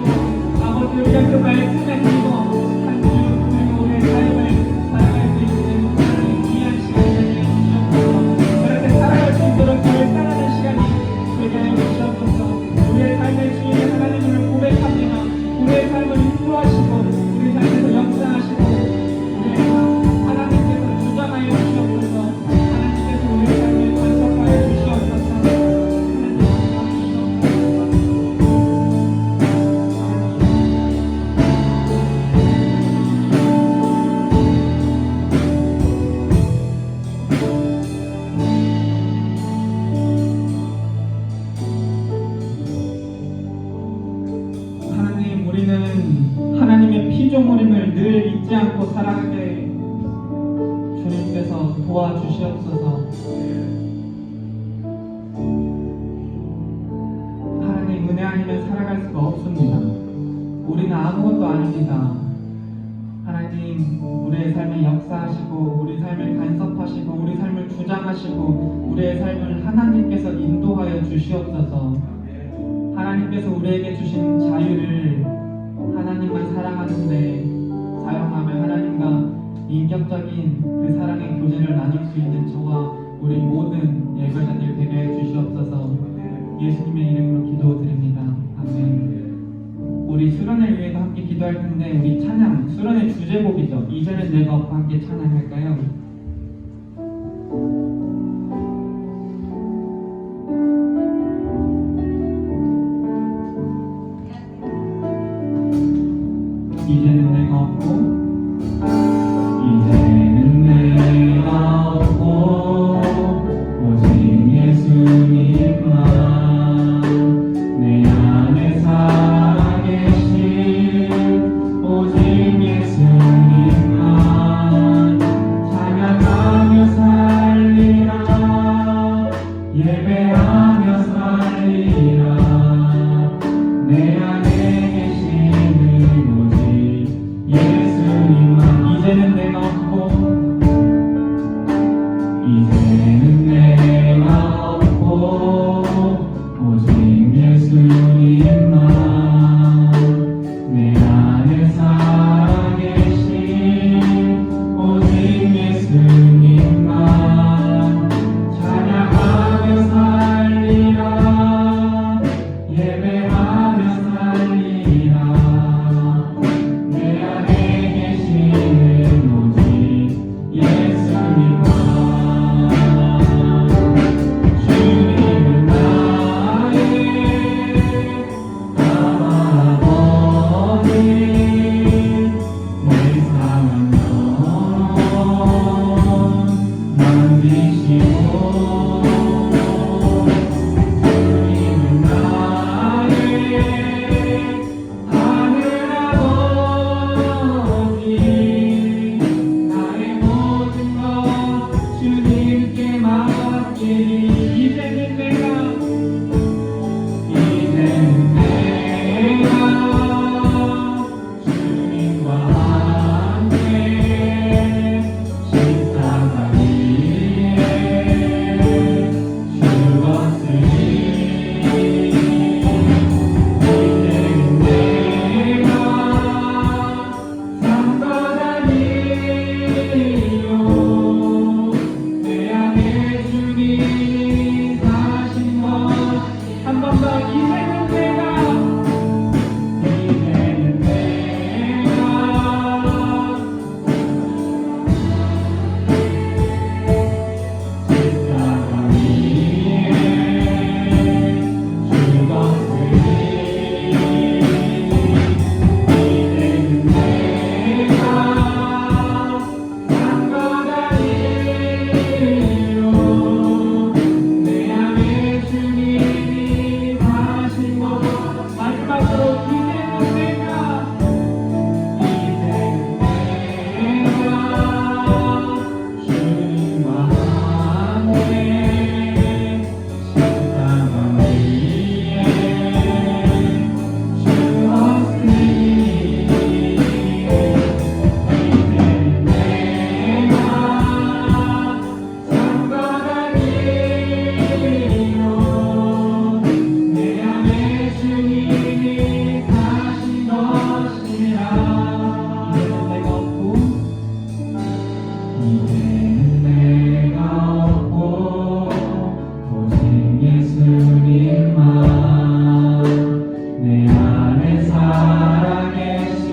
아버지 우리가 그 말씀에 힘입어 한 주 그리고 우리의 삶을 살아갈 수 있는 하나님 귀한 시간이 되게 해주시옵소서. 그렇게 살아갈 수 있도록 결단하는 시간이 되게 해주시옵소서. 우리의 삶의 주인 하나님을 고백합니다. 우리의 삶을 인도하시고 우리 삶에서 역사하시고 우리의 하나님께서 주장하여 주시옵소서. 하나님께서 우리의 삶을 간섭하여 주시옵소서. 하나님 하나님 우리는 하나님의 피조물임을 늘 잊지 않고 살아가게 주님께서 도와주시옵소서. 우리는 아무것도 아닙니다. 하나님, 우리의 삶에 역사하시고 우리 삶을 간섭하시고 우리 삶을 주장하시고 우리의 삶을 하나님께서 인도하여 주시옵소서. 하나님께서 우리에게 주신 자유를 하나님만 사랑하는데 사용하며 하나님과 인격적인 그 사랑의 교제를 나눌 수 있는 저와 우리 모든 예배자들 되게 해 주시옵소서. 예수님의 이름으로 기도드립니다. 아멘. 우리 수련을 위해서 함께 기도할 텐데 우리 찬양, 수련의 주제곡이죠. 이제는 내가 없고 함께 찬양할까요? 이제는 내가 없고 이제는 내가 없고 오직 예수님만 내 안에 살아계신 오직 예수님만 찬양하며 살리라 예배하며 살리라 내 안에 계시는 오직 예수님만 이제는 내가 없고 이제는 내가 없고 오직 예수님만 내 안에 살아계신 오직 예수님만 찬양하며 살리라 예배하며 살리라 내 안에 계시는 오직 예수님만 주님은 나의 아버지 내 상한 영혼 만지시고 주님은 나의 하늘아버지 나의 모든 것 주님께 맡기리 이제는 내가 주님과 함께 십자가 위에 죽었으니 이제는 내가 산것 아니요 내 안에 주님이 사신 것 한 번 더 이제는 내가 십자가 위에 죽었으니 이제는 내가 산것 아니요 내 안에 주님이 사신 것 마지막으로 이제는 내가 주님과 함께 십자가 위에 죽었으니 이제는 내가 산것 아니요 내 안에 주님이 사신 것이라 이제는 내가 없고 이제는 내가 없고 오직 예수님만 내 안에 살아계신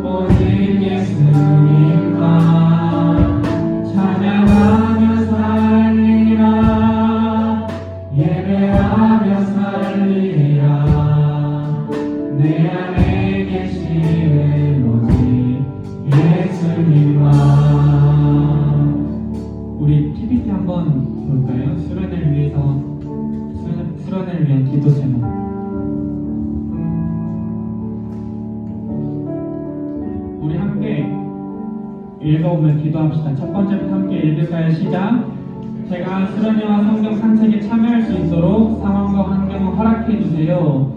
오직 예수님만 찬양하며 살리라 예배하며 살리라 내 안에 계시는 오직 예수님만 우리 PPT 한번 볼까요? 수련을 위해서 수련을 위한 기도 제목 우리 함께 읽어보며 기도합시다. 첫 번째부터 함께 읽을까요? 시작. 제가 수련회와 성경 산책에 참여할 수 있도록 상황과 환경을 허락해 주세요.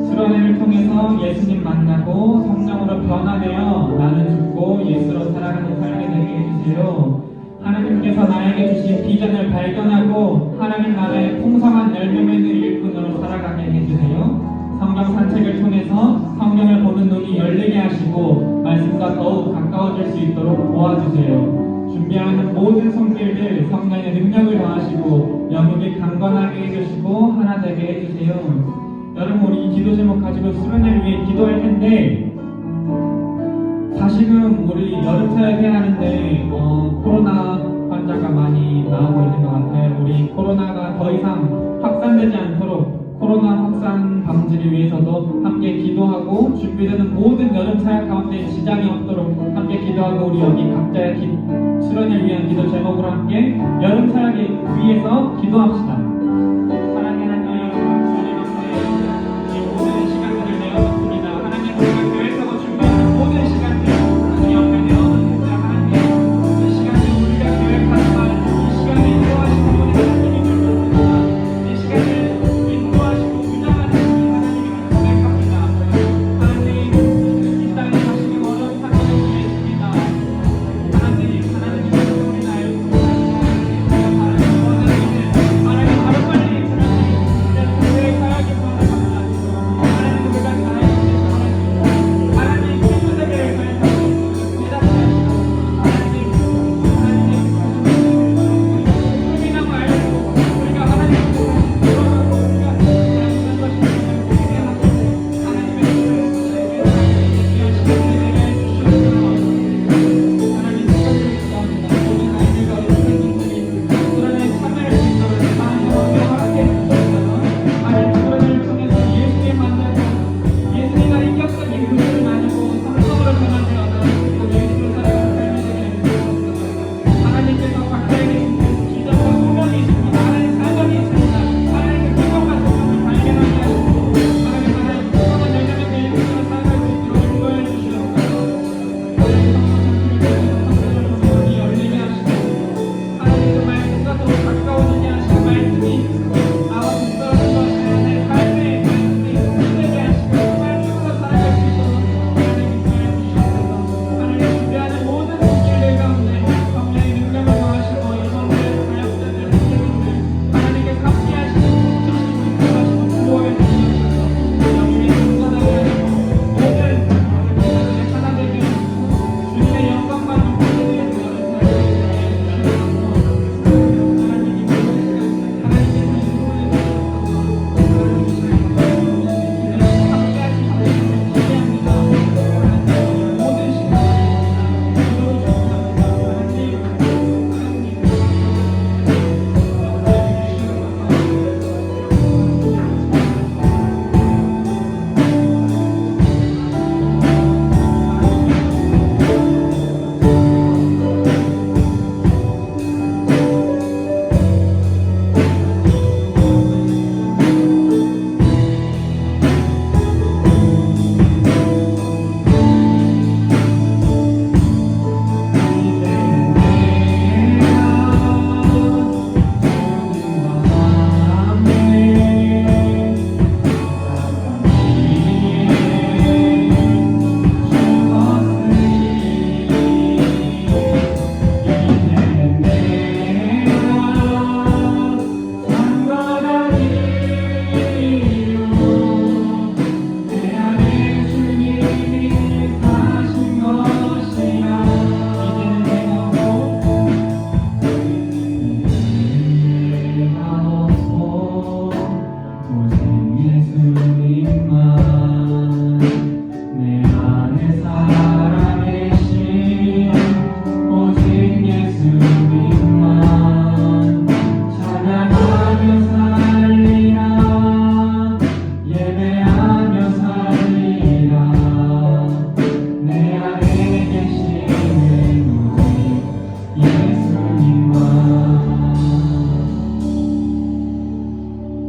수련회를 통해서 예수님 만나고 성령으로 변화되어 나는 죽고 예수로 살아가는 삶이 되게 해주세요. 하나님께서 나에게 주신 비전을 발견하고 하나님 나라의 풍성한 열매 맺는 일꾼으로 살아가게 해주세요. 성경 산책을 통해서 성경을 보는 눈이 열리게 하시고 말씀과 더욱 가까워질 수 있도록 도와주세요. 준비하는 모든 손길들 성령의 능력을 더하시고 영역이 강건하게 해주시고 하나 되게 해주세요. 여러분, 우리 이 기도 제목 가지고 수련회를 위해 기도할 텐데 다시금 우리 여름 사역해야 하는데 코로나 환자가 많이 나오고 있는 것 같아요. 우리 코로나가 더 이상 확산되지 않도록 코로나 확산 방지를 위해서도 함께 기도하고 준비되는 모든 여름 사역 가운데 지장이 없도록 함께 기도하고 우리 여기 각자의 수련을 위한 기도 제목으로 함께 여름 사역을 위해서 기도합시다. 사랑하는 하나님, 주님 앞에 이 모든 시간들을 내어놓습니다. 하나님, 우리가 계획하고 준비하는 모든 시간들 주님 앞에 내어놓습니다. 하나님, 이 시간을 우리가 계획하지만 이 시간을 인도하시고 우리 하나님이 주셨습니다. 이 시간을 인도하시고 운영하는 하나님을 고백합니다. 하나님, 이 땅에 가시는 어려운 상황을 위해입니다. 하나님이 우리 나의 하나님 하루빨리 그들의 사역이 부탁합니다. 하나님 우리가 하나님 큰 세계를 대답해 하나님 꿈이라고 알고 우리가 하나님 돌아가고 우리가 그런 것이 하나님의 귀한 시간을 내게 해주시옵소서. 하나님 축복드립니다. 모든 아이들과 선생님들이 수련회에 참여할 수 있도록 하나님 허락해 주시옵소서. 하나님 수련회를 통해서 예수님 만나고 예수님과 인격적인 교제를 나누고 성성으로 변화되어 나아가고 예수를 살아가는 삶이 되게 해주시옵소서. 하나님께서 각자에게 주신 기적과 소명이 있습니다. 하나님 사명이 있습니다. 하나님의 기적과 소명을 발견하게 하시고 하나님 풍성한 열매를 맺는 일꾼으로 살아갈 수 있도록 인도해 주시옵소서. 하나님 성령 눈이 열리게 하시고 하나님 그 말씀과 더욱 가까워지게 하시고 말씀이 나와 붙들어진 것이 내 삶의 말씀이 힘들게 하시고 그 말씀으로 살아갈 수 있도록 하나님 인도해 주시옵소서. 하나님 준비하는 모든 손길들 가운데 성령의 능력을 더하시고 이번에 사역자들 선생님들 하나님께서 함께 하시고 붙드시고 인도하시고 구호해 주시옵소서. 영웅의 승관하게 하시고 모든 기사들의 하나 되게 해주시고 주님의 영광과 높이를 위해서 여러분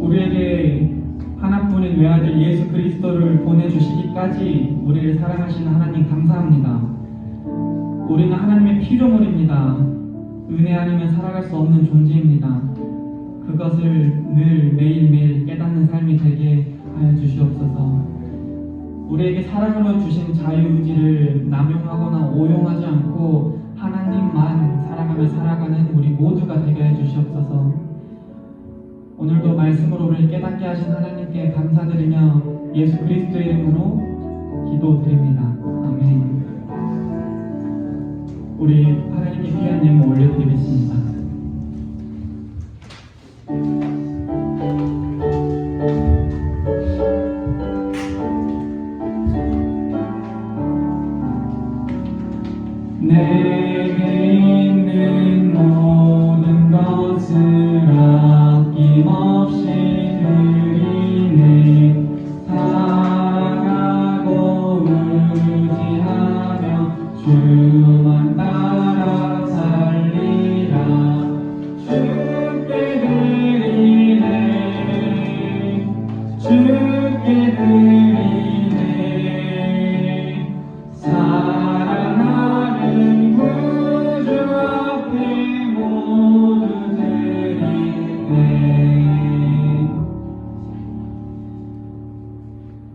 우리에게 하나뿐인 외아들 예수 그리스도를 보내주시기까지 우리를 사랑하시는 하나님 감사합니다. 우리는 하나님의 피조물입니다. 은혜 아니면 살아갈 수 없는 존재입니다. 그것을 늘 매일매일 깨닫는 삶이 되게 하여 주시옵소서. 우리에게 사랑으로 주신 자유의지를 남용하거나 오용하지 않고 하나님만 사랑하며 살아가는 우리 모두가 되게 해 주시옵소서. 오늘도 말씀으로 우리를 깨닫게 하신 하나님께 감사드리며 예수 그리스도의 이름으로 기도드립니다. 아멘. 우리 하나님께 귀한 예물 올려드리겠습니다. 내게 있는 모든 것을 아낌없이 드리네. 사랑하고 의지하며 주만 따라 살리라. 주께 드리네. 주께 드리네. 사랑하는 구주 앞에 모두 드리네.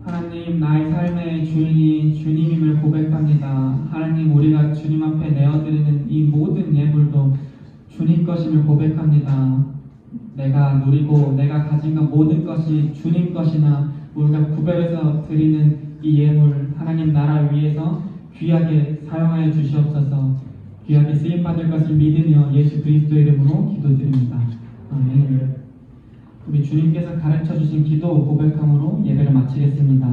하나님, 나의 삶의 주인이 주님임을 고백합니다. 하나님, 우리가 주님 앞에 내어드리는 이 모든 예물도 주님 것임을 고백합니다. 내가 누리고 내가 가진 것 모든 것이 주님 것이나 우리가 구별해서 드리는 이 예물, 하나님 나라 위해서 귀하게 사용하여 주시옵소서. 귀하게 쓰임받을 것을 믿으며 예수 그리스도의 이름으로 기도드립니다. 아멘. 우리 주님께서 가르쳐주신 기도 고백함으로 예배를 마치겠습니다.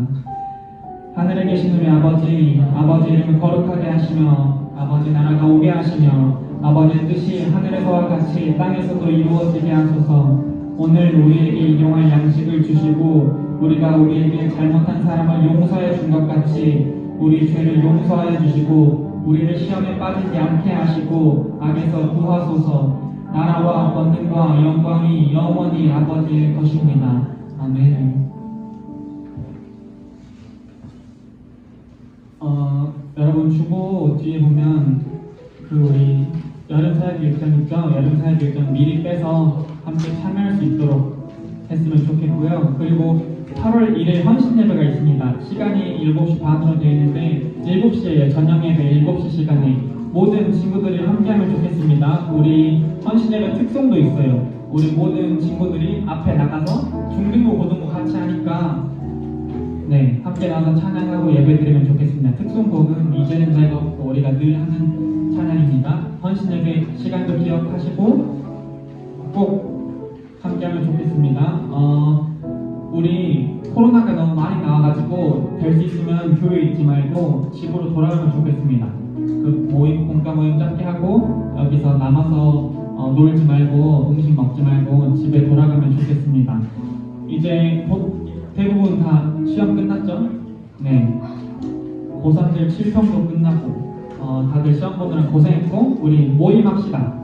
하늘에 계신 우리 아버지, 아버지 이름을 거룩하게 하시며 아버지 나라가 오게 하시며 아버지의 뜻이 하늘에서와 같이 땅에서도 이루어지게 하소서. 오늘 우리에게 일용할 양식을 주시고 우리가 우리에게 잘못한 사람을 용서해 준 것 같이 우리 죄를 용서하여 주시고 우리를 시험에 빠지지 않게 하시고 악에서 구하소서. 나라와 권능과 영광이 영원히 아버지의 것입니다. 아멘. 여러분 주보 뒤에 보면 우리 여름사역 일정 있죠? 여름사역 일정 미리 빼서 함께 참여할 수 있도록 했으면 좋겠고요. 그리고 8월 1일 헌신 예배가 있습니다. 시간이 7시 반으로 되어 있는데 7시에요. 저녁 예배 7시 시간에 모든 친구들이 함께하면 좋겠습니다. 우리 헌신 예배 특성도 있어요. 우리 모든 친구들이 앞에 나가서 중등부, 고등부 같이 하니까 함께 나와서 찬양하고 예배드리면 좋겠습니다. 특송곡은 이제는 내가 없고 우리가 늘 하는 찬양입니다. 헌신 예배 시간도 기억하시고 꼭 함께하면 좋겠습니다. 우리 코로나가 너무 많이 나와가지고 될 수 있으면 교회 있지 말고 집으로 돌아가면 좋겠습니다. 그 모임, 공과 모임 짧게 하고 여기서 남아서 놀지 말고 음식 먹지 말고 집에 돌아가면 좋겠습니다. 이제 대부분 다 시험 끝났죠? 네. 고3들 7평도 끝나고 다들 시험 보느라 고생했고 우리 모임합시다.